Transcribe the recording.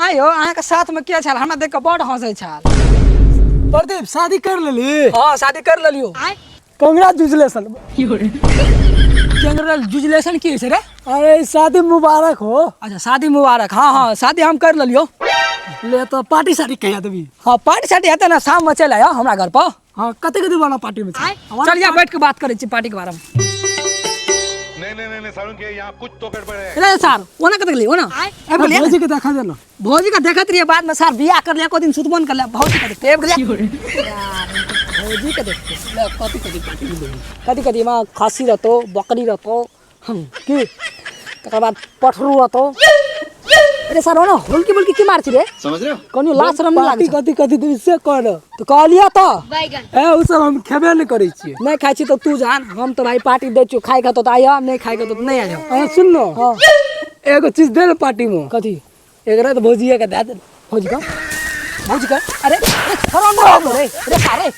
आयो अहाँ के साथ में के छल हमरा देख के बड़ हंसै छल। प्रदीप शादी कर लेली? हां शादी कर लेलियो। कांग्रेचुलेशन। कांग्रेचुलेशन की है रे? अरे शादी मुबारक हो। अच्छा शादी मुबारक। हां शादी हम कर लेलियो। ले तो पार्टी साड़ी कहिया देबी? हां पार्टी साड़ी हेतै ना शाम में चल आयो हमरा घर पर। हां कते वाला पार्टी में? चलिए बैठ के बात करै छी पार्टी के बारे में। नहीं सारुण के यहाँ कुछ तो गड़बड़ है। रे सर ओना कत गेली ओना ए बोलिए भौजी के देखा देना। भौजी का देखत रहिए बाद में सर बियाह कर लिया को दिन सुतबन कर लिया भौजी का देखते भौजी का देखते कथी कथी में खसी रहतो बकरी रहतो हम की तकर बाद पठरू रहतो। अरे सर ओना होलकी बोलकी की मार छी रे समझ रहे हो? कोनो लाज शरम नहीं लागे कथी तू से कर तो कहलिया तो ए उ सब हम खेबे नहीं करै छी। नहीं खाई छी तो तू जान हम तो भाई पार्टी दे छु खाई का तो आया नहीं खाई का तो नहीं आयो। अरे सुन न हां एगो चीज दे न पार्टी में। कथी एकरा तो भौजी के दे दे। भौजी का अरे शरम न हो रे सारे